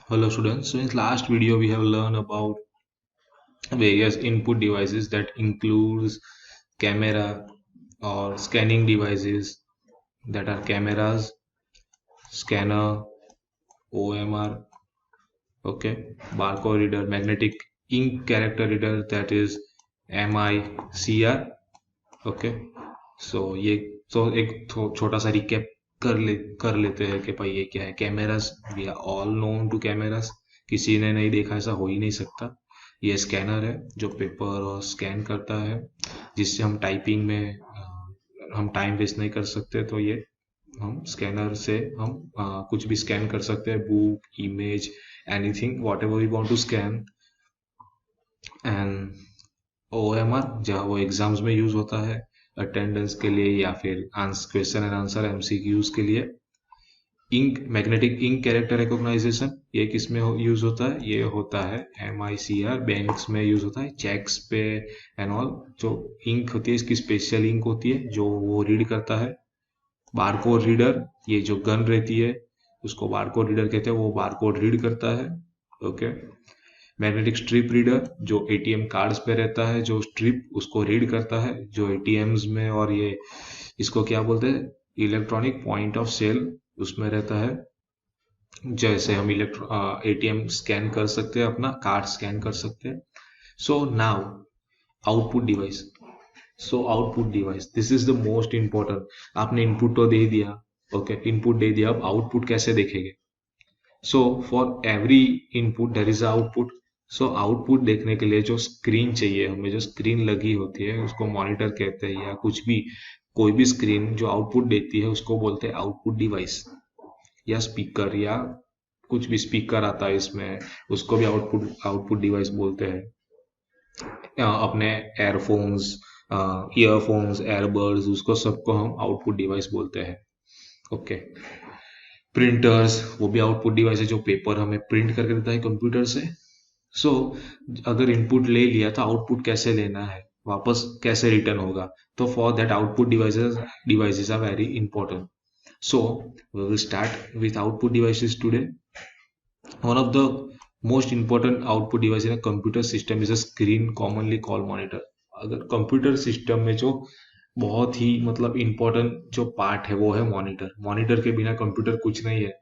Hello students. So in last video we have learned about various input devices that includes camera or scanning devices that are cameras, scanner, OMR, okay, barcode reader, magnetic ink character reader that is MICR, okay. सो ये तो एक छोटा सा recap कर लेते हैं कि भाई ये क्या है cameras. We are all known to cameras, किसी ने नहीं देखा ऐसा हो ही नहीं सकता। ये स्कैनर है जो पेपर और स्कैन करता है, जिससे हम टाइपिंग में हम टाइम वेस्ट नहीं कर सकते। तो ये हम स्कैनर से हम कुछ भी स्कैन कर सकते हैं, book, image, anything whatever we want to scan. And OMR जहाँ वो एग्जाम्स में यूज होता है अटेंडेंस के लिए या फिर क्वेश्चन एंड आंसर MCQs के लिए। Ink, magnetic ink character recognization, ये किस में यूज होता है? ये होता है MICR, बैंक्स में यूज होता है, चेक्स पे एंड ऑल। जो इंक होती है इसकी स्पेशल इंक होती है जो वो रीड करता है। बारकोड रीडर, ये जो गन रहती है उसको बारकोड रीडर कहते हैं, वो बारकोड रीड करता है, ओके। मैग्नेटिक स्ट्रिप रीडर जो ATM कार्ड्स पे रहता है, जो स्ट्रिप उसको रीड करता है, जो ATMs में, और ये इसको क्या बोलते हैं, इलेक्ट्रॉनिक पॉइंट ऑफ सेल उसमें रहता है। जैसे हम ATM स्कैन कर सकते हैं, अपना कार्ड स्कैन कर सकते हैं। So now output device. So output device, this is the most important. आपने इनपुट तो दे दिया, ओके, इनपुट दे दिया, अब आउटपुट कैसे देखेंगे? So for every input there is output. So output देखने के लिए जो स्क्रीन चाहिए हमें, जो स्क्रीन लगी होती है उसको मॉनिटर कहते हैं, या कुछ भी, कोई भी स्क्रीन जो आउटपुट देती है उसको बोलते हैं आउटपुट डिवाइस, या स्पीकर, या कुछ भी स्पीकर आता है इसमें, उसको भी आउटपुट आउटपुट डिवाइस बोलते हैं। अपने एयरफोन्स, ईयरफोन्स, एयरबड्स, उसको सबको हम आउटपुट डिवाइस बोलते हैं, ओके। प्रिंटर्स, वो भी आउटपुट डिवाइस है, जो पेपर हमें प्रिंट करके देता है कंप्यूटर से। सो अगर इनपुट ले लिया तो आउटपुट कैसे लेना है, वापस कैसे रिटर्न होगा? तो for that output devices are very important. So we will start with output devices today. One of the most important output device in a computer system is a screen, commonly called monitor. अगर computer system में जो बहुत ही मतलब important जो part है वो है monitor. Monitor के बिना कंप्यूटर कुछ नहीं है,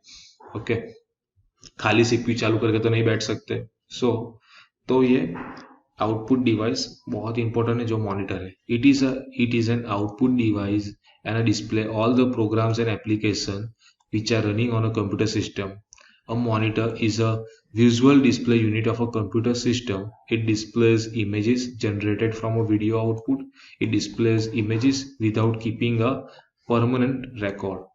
ओके। खाली CPU चालू करके तो नहीं बैठ सकते। तो ये आउटपुट डिवाइस बहुत इंपॉर्टेंट है जो मॉनिटर है। It is an output device and a display all the programs and application which are running on a computer system. A monitor is a visual display unit of a computer system. It displays images generated from a video output. It displays images without keeping a permanent record.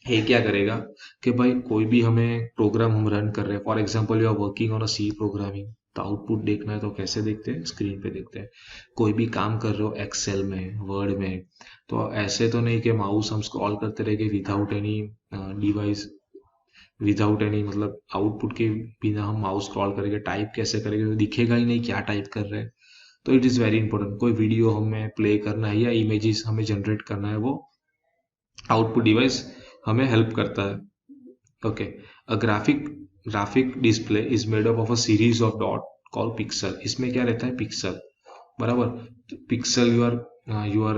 ये क्या करेगा कि भाई कोई भी हमें programme हम run कर रहे हैं, for example you are working on a C programming, तो आउटपुट देखना है तो कैसे देखते हैं? स्क्रीन पे देखते हैं। कोई भी काम कर रहे हो एक्सेल में, वर्ड में, तो ऐसे तो नहीं कि माउस हम स्क्रॉल करते रहेंगे without any device, without any मतलब आउटपुट के बिना हम माउस स्क्रॉल करेंगे, टाइप कैसे करेंगे? तो दिखेगा ही नहीं क्या टाइप कर रहे हैं। तो इट इज़ वेरी इंपॉर्टेंट। कोई वीडियो हमें प्ले करना है या इमेजेस हमें जनरेट करना है, वो आउटपुट डिवाइस हमें हेल्प करता है, okay. A graphic display is made up of a series of dot call pixel. इसमें क्या रहता है? पिक्सल, बराबर। Pixel, you are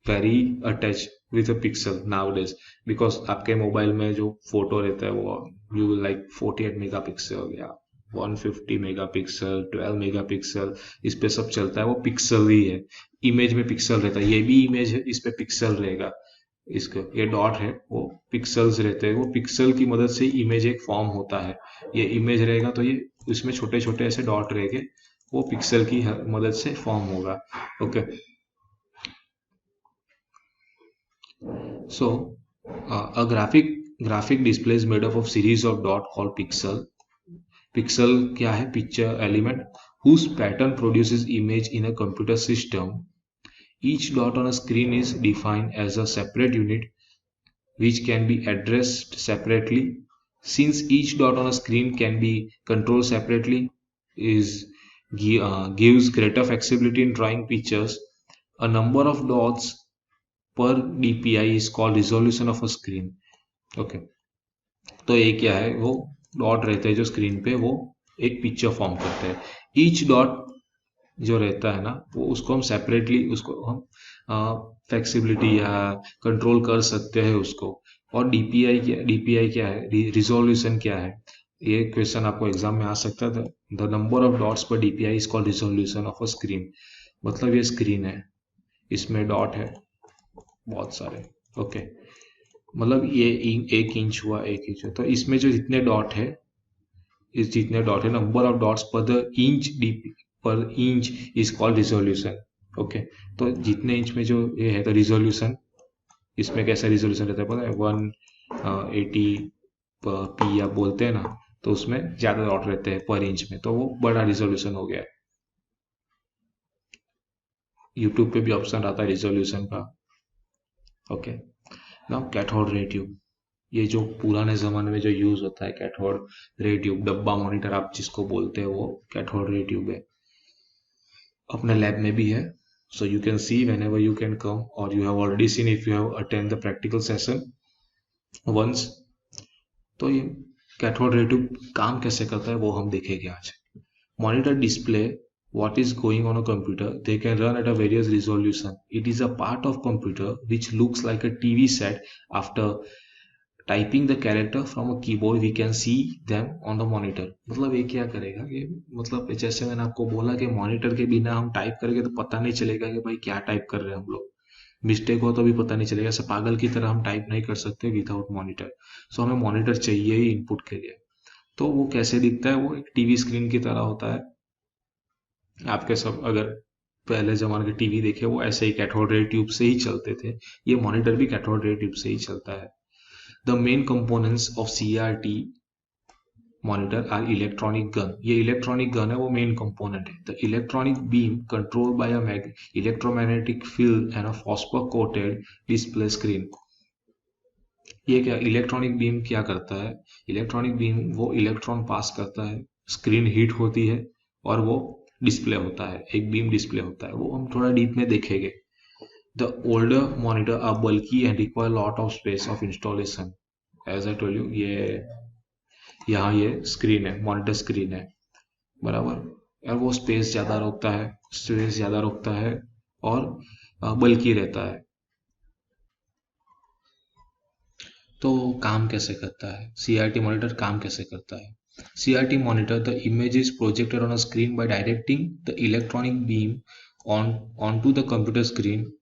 very attach with a pixel nowadays, because आपके मोबाइल में जो फोटो रहता है वो यू लाइक 48 मेगा पिक्सल या 150 मेगा पिक्सल, 12 मेगा पिक्सल, इस पे सब चलता है, वो पिक्सल ही है। इमेज में पिक्सल रहता है, ये भी इमेज है, इस पे पिक्सल रहेगा। इसका ये डॉट है, वो पिक्सल्स रहते हैं, वो पिक्सल की मदद से इमेज एक फॉर्म होता है। ये इमेज रहेगा तो ये इसमें छोटे छोटे ऐसे डॉट रहेंगे, वो पिक्सल की मदद से फॉर्म होगा, okay. So a graphic display is made up of series of dot called pixel. Pixel क्या है? Picture element whose pattern produces image in a computer system. Each dot on a screen is defined as a separate unit which can be addressed separately. Since each dot on a screen can be controlled separately, is gives greater flexibility in drawing pictures. A number of dots per DPI is called resolution of a screen, okay. तो ये क्या है? वो dot रहते हैं जो screen पे, वो एक पिक्चर फॉर्म करते हैं। ईच डॉट जो रहता है ना, वो उसको हम सेपरेटली, उसको हम फ्लेक्सिबिलिटी या कंट्रोल कर सकते हैं उसको। और डीपीआई क्या है, रिजोल्यूशन क्या है, ये क्वेश्चन आपको एग्जाम में आ सकता था। द नंबर ऑफ डॉट्स पर DPI is called resolution of a screen. मतलब ये स्क्रीन है, इसमें डॉट है बहुत सारे, ओके। मतलब ये एक इंच हुआ, एक इंच हुआ, तो इसमें जो जितने डॉट है, इस जितने डॉट है, नंबर ऑफ डॉट्स पर द इंच डीपी पर inch is called resolution, okay. तो जितने इंच में जो ये है, तो रिजोल्यूशन, इसमें कैसा रिजोल्यूशन रहता है पता है, 180 पी आप बोलते हैं ना, तो उसमें ज्यादा डॉट रहते हैं पर इंच में, तो वो बड़ा रिजोल्यूशन हो गया है। यूट्यूब पे भी ऑप्शन आता है रिजोल्यूशन का, okay. Now cathode ray tube, ये जो पुराने जमाने में जो यूज होता है, कैथोड रे ट्यूब, डब्बा मॉनिटर आप जिसको बोलते हैं, वो कैथोड रे ट्यूब है। अपने लैब में भी है, so you can see whenever you can come, or you have already seen if you have attend the practical session once। तो ये कैथोड रे ट्यूब काम कैसे करता है वो हम देखेंगे आज। Monitor display what is going on a computer, they can run at a various resolution. It is a part of computer which looks like a TV set. After typing the character from a keyboard we can see them on the monitor. मतलब ये क्या करेगा, ये मतलब जैसे मैंने आपको बोला कि मॉनिटर के बिना हम टाइप करेंगे तो पता नहीं चलेगा कि भाई क्या टाइप कर रहे हैं हम लोग, मिस्टेक हो तो भी पता नहीं चलेगा, ऐसे पागल की तरह हम टाइप नहीं कर सकते विदाउट मॉनिटर। सो हमें मॉनिटर चाहिए ही इनपुट के लिए। तो वो कैसे दिखता है, वो एक टीवी स्क्रीन की तरह होता है। आपके सब अगर पहले जमाने के टीवी देखे, वो ऐसे ही कैथोड रे ट्यूब से ही चलते थे, ये मॉनिटर भी कैथोड रे ट्यूब से ही चलता है। The main components of CRT monitor are electronic gun। ये इलेक्ट्रॉनिक गन है, वो मेन कंपोनेंट है। The electronic beam control by a electromagnetic field and a phosphor coated display screen. ये क्या इलेक्ट्रॉनिक बीम क्या करता है, इलेक्ट्रॉनिक बीम वो इलेक्ट्रॉन पास करता है, स्क्रीन हीट होती है और वो डिस्प्ले होता है, एक बीम डिस्प्ले होता है, वो हम थोड़ा डीप में देखेंगे। The older monitor are bulky and require lot of space of installation. As I told you, ये यहाँ ये स्क्रीन है, मॉनिटर स्क्रीन है, बराबर। और वो स्पेस ज़्यादा रोकता है, स्पेस ज़्यादा रोकता है और बल्कि रहता है। तो काम कैसे करता है सीआरटी मॉनिटर, काम कैसे करता है। CRT monitor, the image is projected on a screen by directing the electronic beam onto the computer screen.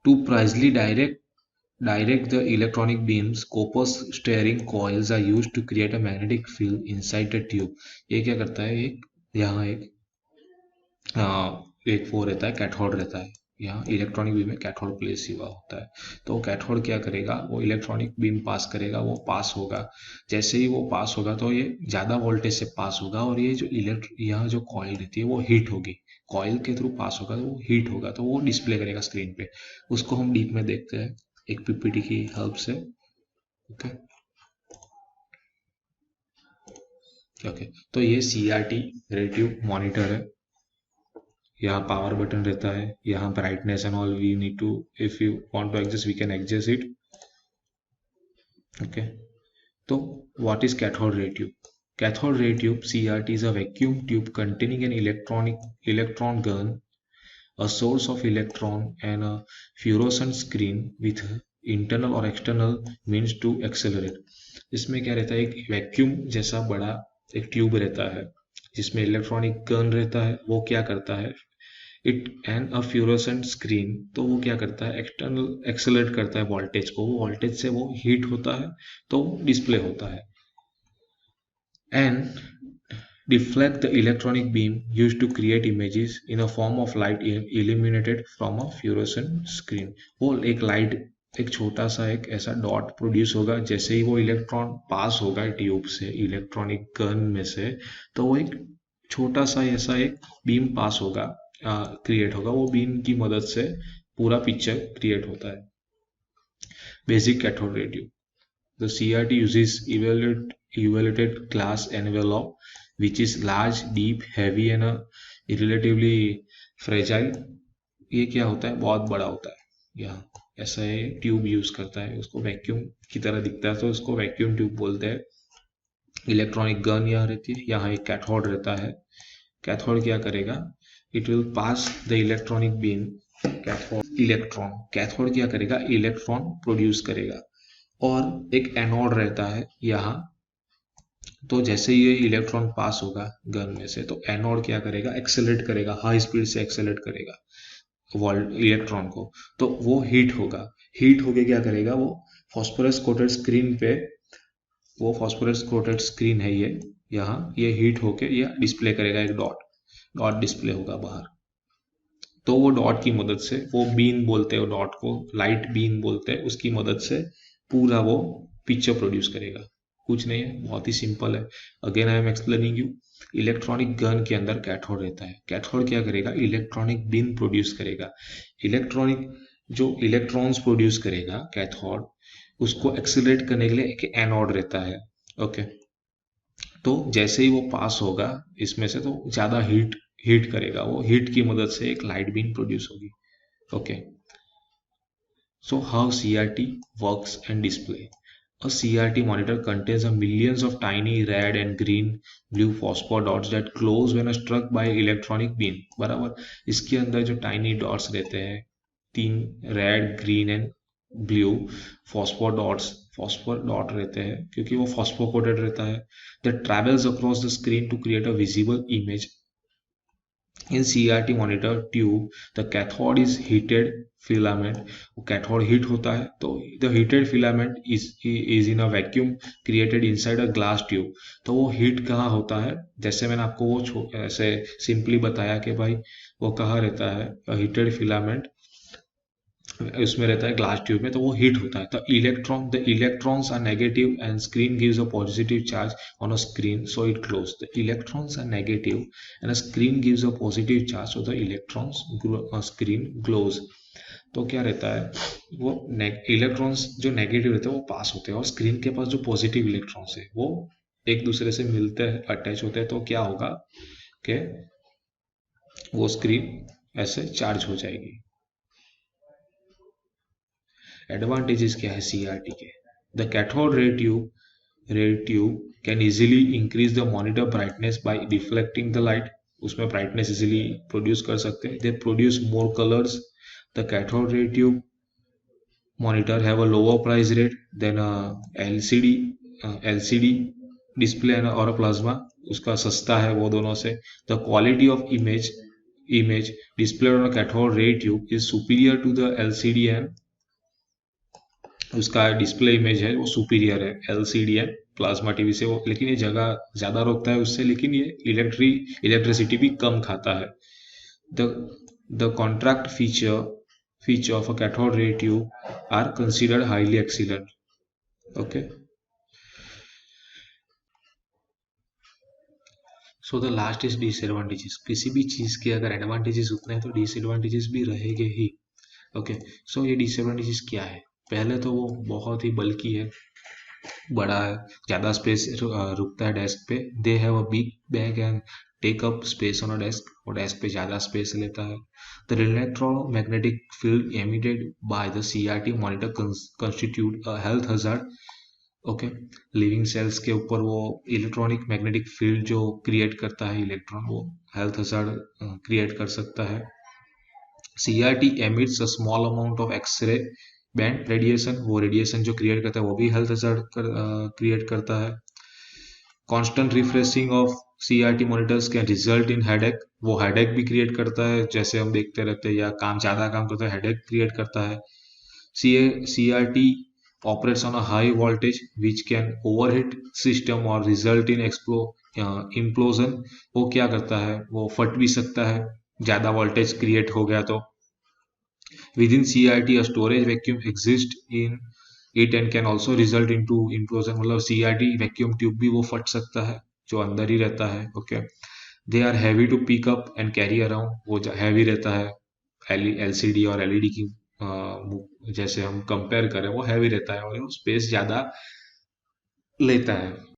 To precisely direct the electronic beams, Copper's steering coils are used to create a magnetic field inside the tube। ये क्या करता है, एक यहाँ एक वो रहता है, कैथोड रहता है, यहाँ इलेक्ट्रॉनिक बीम में कैथोड प्लेस हुआ होता है। तो कैथोड क्या करेगा, वो इलेक्ट्रॉनिक बीम पास करेगा, वो पास होगा, जैसे ही वो पास होगा तो ये ज़्यादा वोल्टेज से पास होगा, और ये जो यहाँ जो कॉइल रहती है वो हीट होगी, कॉइल के थ्रू पास होगा तो वो हीट होगा, तो वो डिस्प्ले करेगा स्क्रीन पे। उसको हम डीप में देखते हैं एक पीपीटी की हेल्प से, ओके। ओके, तो ये CRT रेटिव मॉनिटर है। यहाँ पावर बटन रहता है, यहाँ brightness and all we need to, if you want to adjust we can adjust it, okay. तो what is cathode ray tube? Cathode ray tube CRT is a vacuum tube containing an electron gun, a source of electron and a fluorescent screen with internal or external means to accelerate। इसमें क्या रहता है, एक vacuum जैसा बड़ा एक tube रहता है जिसमें इलेक्ट्रॉनिक गन रहता है। वो क्या करता है, it and a fluorescent screen, तो वो क्या करता है, एक्सटर्नल एक्सेलरेट करता है वोल्टेज को, वो वोल्टेज से वो हीट होता है तो डिस्प्ले होता है। And deflect the electronic beam used to create images in a form of light illuminated from a fluorescent screen। वो एक लाइट, एक छोटा सा एक ऐसा डॉट प्रोड्यूस होगा, जैसे ही वो इलेक्ट्रॉन पास होगा ट्यूब से, इलेक्ट्रॉनिक गन में से, तो वो एक छोटा सा ऐसा एक बीम पास होगा, क्रिएट होगा, वो बीम की मदद से पूरा पिक्चर क्रिएट होता है। Basic cathode ray tube, the CRT uses evaluated glass envelope which is large, deep, heavy and relatively fragile। ये क्या होता है, बहुत बड़ा होता है। यहाँ ऐसा है ट्यूब यूज करता है, उसको वैक्यूम की तरह दिखता है तो उसको वैक्यूम ट्यूब बोलते हैं। इलेक्ट्रॉनिक गन यहाँ रहती है, यहाँ एक कैथोड रहता है। कैथोड क्या करेगा, it will pass the electronic beam, cathode electron, cathode क्या करेगा, इलेक्ट्रॉन प्रोड्यूस करेगा। और एक एनोड रहता है यहाँ, तो जैसे ही ये इलेक्ट्रॉन पास होगा गन में से, तो एनोड क्या करेगा, एक्सेलरेट करेगा, हाई स्पीड से एक्सेलरेट करेगा वोल्ट इलेक्ट्रॉन को, तो वो हीट होगा। हीट होके क्या करेगा, वो फॉस्फोरस कोटेड स्क्रीन पे, वो फॉस्फोरस कोटेड स्क्रीन है ये, यहाँ ये हीट होके ये डिस्प्ले करेगा, एक डॉट, डॉट डिस्प्ले होगा बाहर। तो वो डॉट की मदद से, वो बीन बोलते हैं, वो डॉट को लाइट बीन बोलते हैं, उसकी मदद से पूरा वो पिक्चर प्रोड्यूस करेगा। कुछ नहीं है, बहुत ही सिंपल है। Again I am explaining you. Electronic gun के अंदर कैथोड रहता है, कैथोड क्या करेगा, इलेक्ट्रॉनिक बीन प्रोड्यूस करेगा। इलेक्ट्रॉनिक जो इलेक्ट्रॉन्स प्रोड्यूस करेगा कैथोड, उसको एक्सीलरेट करने के लिए एक एनोड रहता है। ओके, तो जैसे ही वो पास होगा इसमें से, तो ज्यादा हीट हीट करेगा, वो हीट की मदद से एक लाइट बीम प्रोड्यूस होगी। Okay, so how CRT works and display. A CRT monitor contains a millions of tiny red and green blue phosphor dots that close when struck by electronic beam. बराबर, इसके अंदर जो tiny dots रहते हैं, तीन red green and blue phosphor dots, phosphor dot रहते हैं क्योंकि वो फॉस्फो कोटेड रहता है, that travels across the screen to create a visible image. In CRT monitor tube, the cathode is heated filament. वो कैथोड हीट होता है, तो the heated filament is in a vacuum created inside a glass tube. तो वो heat कहाँ होता है, जैसे मैंने आपको वो ऐसे सिंपली बताया कि भाई वो कहाँ रहता है, हीटेड फिलामेंट उसमें रहता है ग्लास ट्यूब में, तो वो हीट होता है। The electrons are negative and screen gives a positive charge on a screen, so it glows. The electrons are negative and screen gives a positive charge, so the electrons screen glows. तो क्या रहता है, वो electrons जो negative रहते हैं वो पास होते हैं, और स्क्रीन के पास जो पॉजिटिव इलेक्ट्रॉन्स है वो एक दूसरे से मिलते हैं, अटैच होते हैं, तो क्या होगा कि वो स्क्रीन ऐसे चार्ज हो जाएगी। एडवांटेजेस क्या है सीआरटी के, the cathode ray tube can easily increase the monitor brightness by reflecting the light, उसमें ब्राइटनेस इजीली प्रोड्यूस कर सकते हैं। They produce more colours, the cathode ray tube monitor have a lower price rate than LCD display और plasma, उसका सस्ता है वो दोनों से। The quality of image display on cathode ray tube is superior to the LCD and उसका display image है वो सुपीरियर है एलसीडी एंड प्लाज्मा टीवी से वो, लेकिन ये जगह ज्यादा रोकता है उससे, लेकिन ये इलेक्ट्रिसिटी भी कम खाता है। The the contract feature of a cathode ray tube are considered highly excellent. Okay, so the last is disadvantages. किसी भी चीज के अगर एडवांटेजेस उतने हैं तो डिसएडवांटेजेस भी रहेंगे ही। ओके, सो ये डिसएडवांटेजेस क्या है, पहले तो वो बहुत ही बल्कि है, बड़ा है, ज़्यादा स्पेस रुकता है डेस्क पे। They have a big bag and take up space on a desk, और डेस्क पे ज़्यादा स्पेस लेता है। The electromagnetic field emitted by the CRT monitor constitute a health hazard. Okay, living cells के ऊपर वो इलेक्ट्रॉनिक मैग्नेटिक फील्ड जो create करता है इलेक्ट्रॉन, वो हेल्थ हजार्ड क्रिएट कर सकता है। CRT emits a small amount of X-ray band radiation, वो रेडिएशन जो क्रिएट करता है वो भी हेल्थ हजार्ड क्रिएट करता है। Constant refreshing of CRT monitors can result in headache, वो हेडेक भी क्रिएट करता है, जैसे हम देखते रहते हैं या काम ज्यादा काम करता है हेडेक क्रिएट करता है। CRT operates on a high voltage which can overheat system or result in implosion। वो क्या करता है, वो फट भी सकता है, ज्यादा वोल्टेज क्रिएट हो गया तो। Within CRT, a storage vacuum exists in it and can also result into implosion, मतलब CRT वैक्यूम ट्यूब भी वो फट सकता है जो अंदर ही रहता है। Okay, they are heavy to pick up and carry around, वो हैवी रहता है, एलसीडी और एलईडी की जैसे हम कंपेयर करें वो हैवी रहता है और स्पेस ज्यादा लेता है।